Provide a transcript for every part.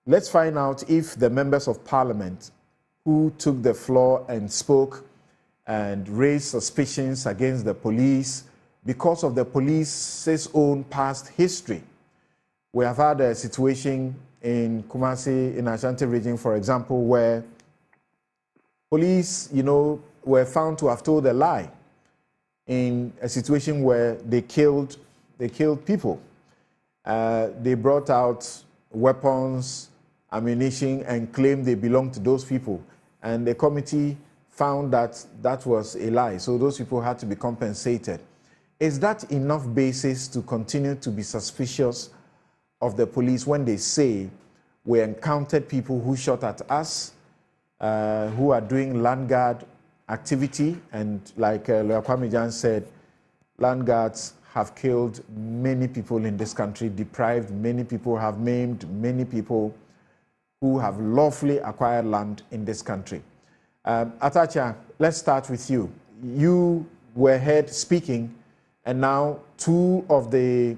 Let's find out if the members of parliament who took the floor and spoke and raised suspicions against the police because of the police's own past history. We have had a situation in Kumasi, in Ashanti region, for example, where police, were found to have told a lie in a situation where they killed people. They brought out weapons, ammunition, and claimed they belonged to those people. And the committee found that that was a lie. So those people had to be compensated. Is that enough basis to continue to be suspicious of the police when they say we encountered people who shot at us, who are doing Landguard activity, and like Lawyer Kwame Jan said, Landguards have killed many people in this country, deprived many people, have maimed many people who have lawfully acquired land in this country. Atta Akyea, let's start with you. You were heard speaking, and now two of the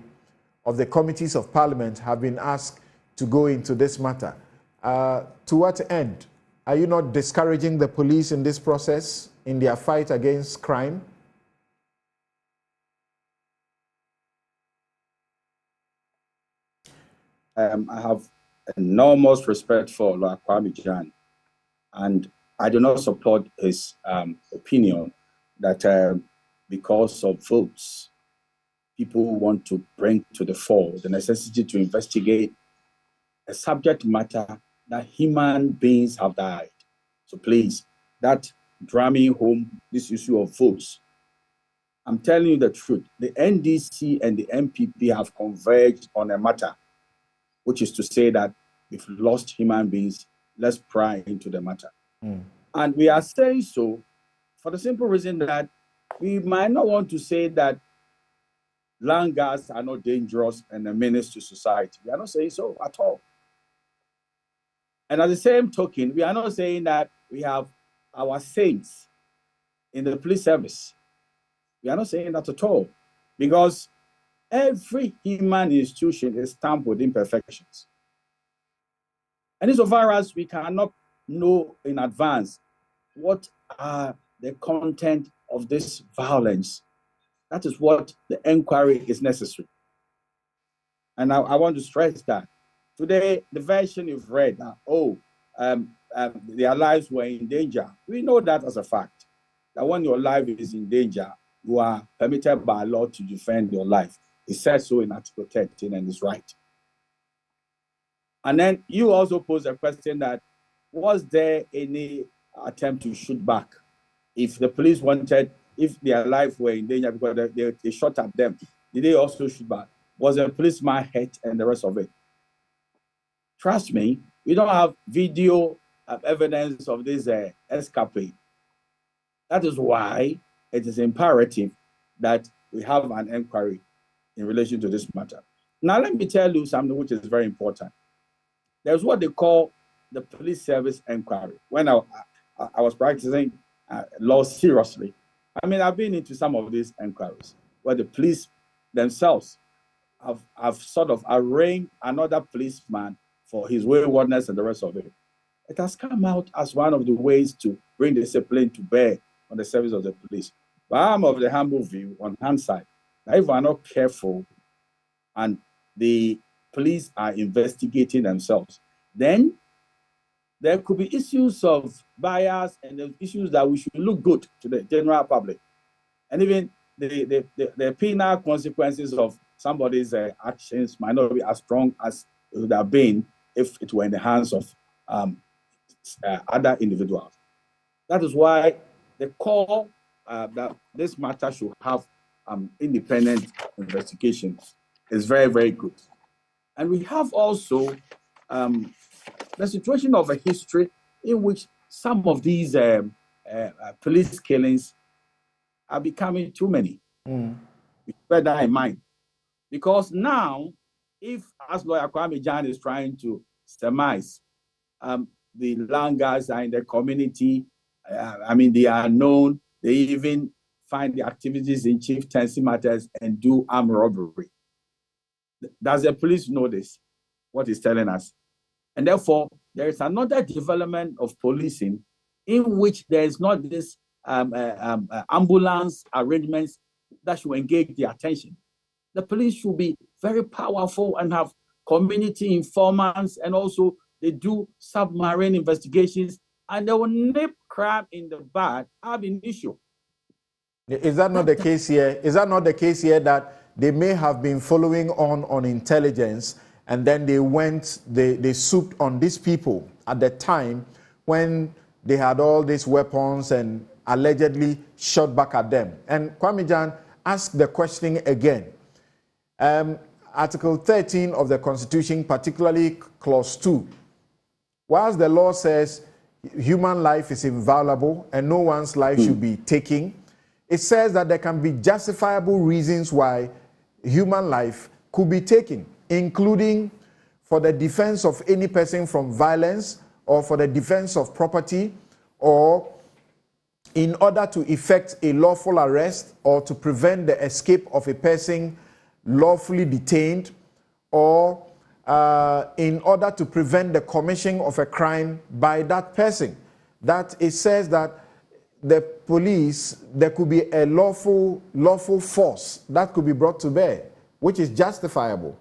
committees of parliament have been asked to go into this matter. To what end? Are you not discouraging the police in this process, in their fight against crime? I have enormous respect for Lawyer Kwame Jan, and I do not support his opinion that because of votes, people want to bring to the fore the necessity to investigate a subject matter that human beings have died. So please, that drumming home this issue of votes, I'm telling you the truth. The NDC and the MPP have converged on a matter, which is to say that we've lost human beings. Let's pry into the matter. And we are saying so for the simple reason that we might not want to say that Landguards are not dangerous and a menace to society. We are not saying so at all. And at the same token, we are not saying that we have our saints in the police service. We are not saying that at all. Because every human institution is stamped with imperfections. And insofar as we cannot know in advance what are the content of this violence, that is what the inquiry is necessary. And I want to stress that. Today, the version you've read, their lives were in danger. We know that as a fact, that when your life is in danger, you are permitted by law to defend your life. It says so in Article 13 and it's right. And then you also pose a question that, was there any attempt to shoot back? If the police wanted, if their life were in danger because they shot at them, did they also shoot back? Was a policeman hurt and the rest of it? Trust me, we don't have video evidence of this escapade. That is why it is imperative that we have an inquiry in relation to this matter. Now, let me tell you something which is very important. There's what they call the police service inquiry. When I was practicing law seriously, I've been into some of these inquiries where the police themselves have sort of arraigned another policeman for his waywardness and the rest of it. It has come out as one of the ways to bring discipline to bear on the service of the police. But I'm of the humble view on hindsight that if we're not careful and the police are investigating themselves, then there could be issues of bias and the issues that we should look good to the general public. And even the penal consequences of somebody's actions might not be as strong as it would have been if it were in the hands of other individuals. That is why the call that this matter should have independent investigations is very, very good. And we have also the situation of a history in which some of these police killings are becoming too many. Bear that in mind. Because now, if, as Lawyer Kwame Jan is trying to surmise, the Landguards are in the community, they are known, they even find the activities in chieftaincy matters and do armed robbery. Does the police know this? What he's telling us? And therefore, there is another development of policing in which there is not this ambulance arrangements that should engage the attention. The police should be very powerful and have community informants, and also they do submarine investigations, and they will nip crime in the bud ab initio. Is that not the case here? Is that not the case here, that they may have been following on intelligence, and then they swooped on these people at the time when they had all these weapons and allegedly shot back at them? And Kwame Jan asked the question again. Article 13 of the Constitution, particularly Clause 2, whilst the law says human life is inviolable and no one's life should be taken, it says that there can be justifiable reasons why human life could be taken, including for the defense of any person from violence, or for the defense of property, or in order to effect a lawful arrest, or to prevent the escape of a person lawfully detained, or in order to prevent the commission of a crime by that person. That it says that the police, there could be a lawful force that could be brought to bear, which is justifiable.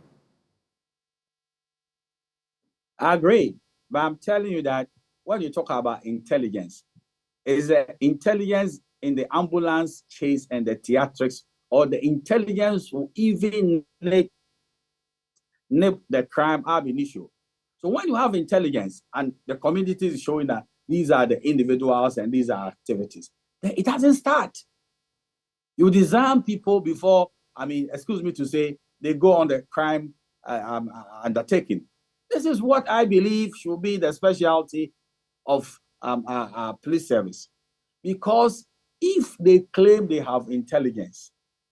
I agree, but I'm telling you that when you talk about intelligence, is the intelligence in the ambulance chase and the theatrics, or the intelligence will even nip the crime ab initio. So when you have intelligence and the community is showing that these are the individuals and these are activities, then it doesn't start. You disarm people before, excuse me to say, they go on the crime undertaking. This is what I believe should be the specialty of our police service. Because if they claim they have intelligence,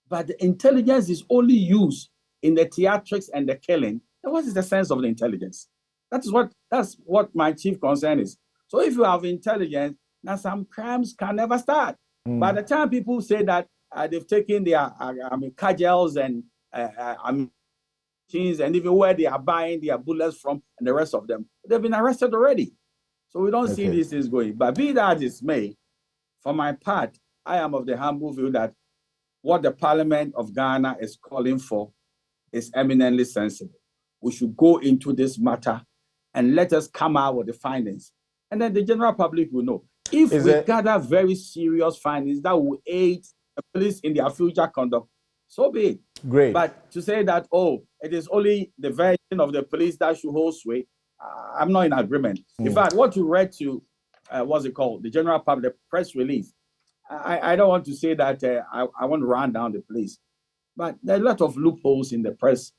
but the intelligence is only used in the theatrics and the killing, then what is the sense of the intelligence? That's what my chief concern is. So if you have intelligence, now some crimes can never start. By the time people say that they've taken their cudgels and machines, and even where they are buying their bullets from and the rest of them, they've been arrested already. So we don't see these things going. But be that as may, for my part, I am of the humble view that what the Parliament of Ghana is calling for is eminently sensible. We should go into this matter and let us come out with the findings. And then the general public will know. If we gather very serious findings that will aid the police in their future conduct, so be it. Great. But to say that, it is only the version of the police that should hold sway, I'm not in agreement. In fact, what you read to, the general public, the press release, I don't want to say that I want to run down the police, but there are a lot of loopholes in the press,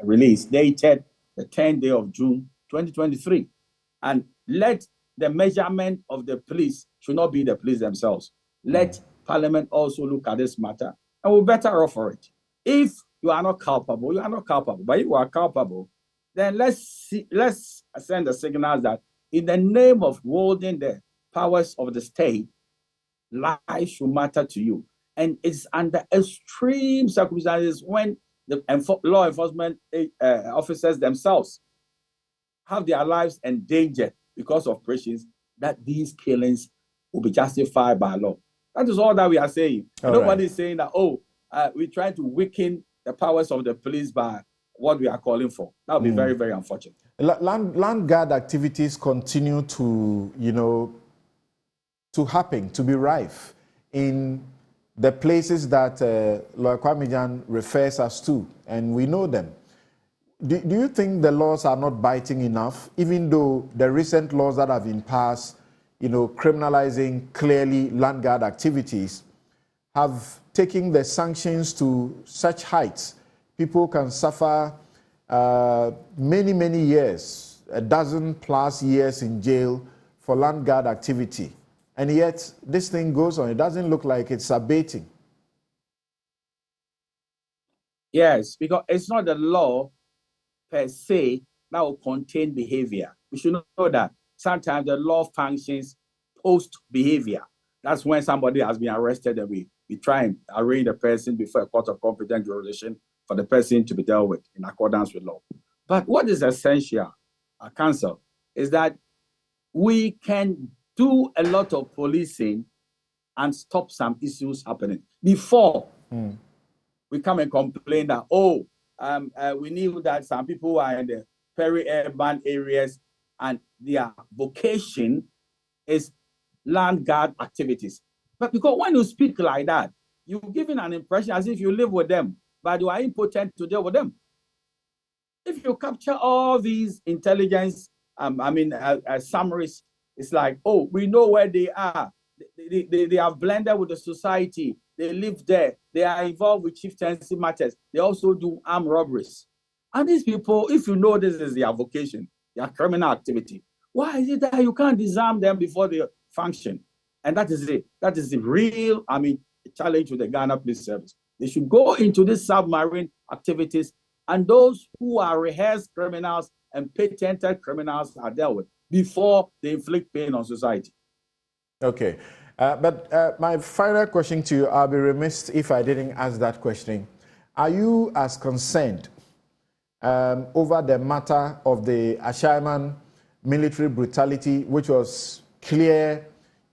release dated the 10th day of June, 2023. And let the measurement of the police should not be the police themselves. Let Parliament also look at this matter, and we're better off for it. If you are not culpable, you are not culpable. But if you are culpable, then let's send the signals that in the name of holding the powers of the state, life should matter to you. And it's under extreme circumstances when the law enforcement officers themselves have their lives endangered because of operations, that these killings will be justified by law. That is all that we are saying. Nobody is saying that, we're trying to weaken the powers of the police by what we are calling for. That would be very, very unfortunate. Landguard activities continue to, to happen, to be rife in the places that Lawyer Kwame Jan refers us to, and we know them. Do you think the laws are not biting enough, even though the recent laws that have been passed, criminalizing clearly landguard activities, have taken the sanctions to such heights? People can suffer many, many years, 12+ years in jail for landguard activity. And yet, this thing goes on. It doesn't look like it's abating. Yes, because it's not the law per se that will contain behavior. We should know that sometimes the law functions post-behavior. That's when somebody has been arrested and we try and arraign the person before a court of competent jurisdiction for the person to be dealt with in accordance with law. But what is essential counsel is that we can do a lot of policing and stop some issues happening before we come and complain that, we knew that some people are in the peri-urban areas and their vocation is land guard activities. But because when you speak like that, you're giving an impression as if you live with them, but you are impotent to deal with them. If you capture all these intelligence, summaries, it's like, we know where they are. They have blended with the society. They live there. They are involved with chieftaincy matters. They also do armed robberies. And these people, if you know this is their vocation, their criminal activity, why is it that you can't disarm them before they function? And that is it. That is the real, challenge with the Ghana Police Service. They should go into these submarine activities, and those who are rehearsed criminals and patented criminals are dealt with before they inflict pain on society. Okay. But my final question to you, I'll be remiss if I didn't ask that question. Are you as concerned over the matter of the Ashaiman military brutality, which was clear,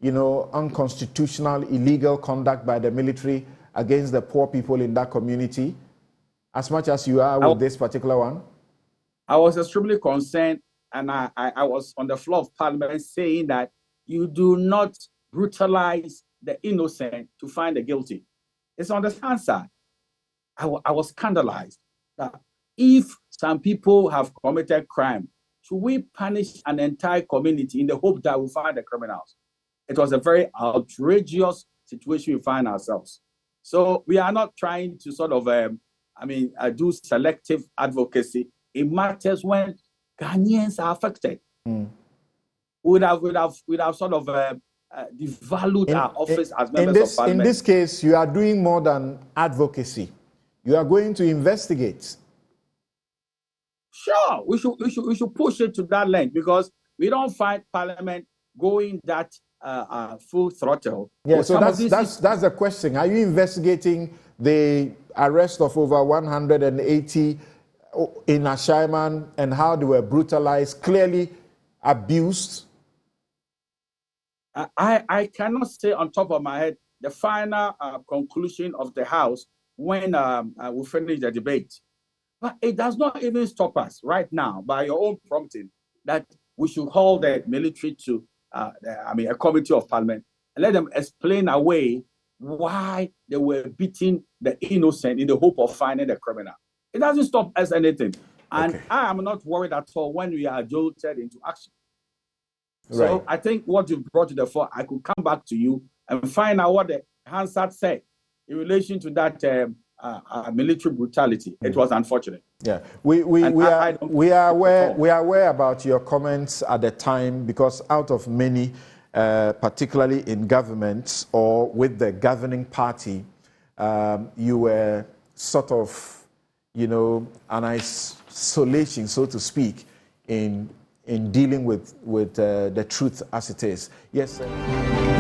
unconstitutional, illegal conduct by the military against the poor people in that community, as much as you are with this particular one? I was extremely concerned, and I was on the floor of Parliament saying that you do not brutalize the innocent to find the guilty. It's on the answer. I was scandalized that if some people have committed crime, should we punish an entire community in the hope that we'll find the criminals? It was a very outrageous situation we find ourselves. So we are not trying to sort of, do selective advocacy. It matters when Ghanaians are affected. We'd have sort of devalued our office as members of Parliament. In this case, you are doing more than advocacy. You are going to investigate. Sure, we should push it to that length, because we don't find Parliament going that full throttle. Yeah, so that's the question. Are you investigating the arrest of over 180 in Ashaiman and how they were brutalized, clearly abused? I cannot say on top of my head the final conclusion of the House when we finish the debate. But it does not even stop us right now, by your own prompting, that we should hold the military to a committee of Parliament and let them explain away why they were beating the innocent in the hope of finding the criminal. It doesn't stop us anything. And okay. I am not worried at all when we are jolted into action. Right. So I think what you brought to the fore, I could come back to you and find out what the Hansard said in relation to that military brutality. It was unfortunate. Yeah, we are aware about your comments at the time, because out of many, particularly in government or with the governing party, you were sort of, an isolation, so to speak, in dealing with the truth as it is. Yes, sir.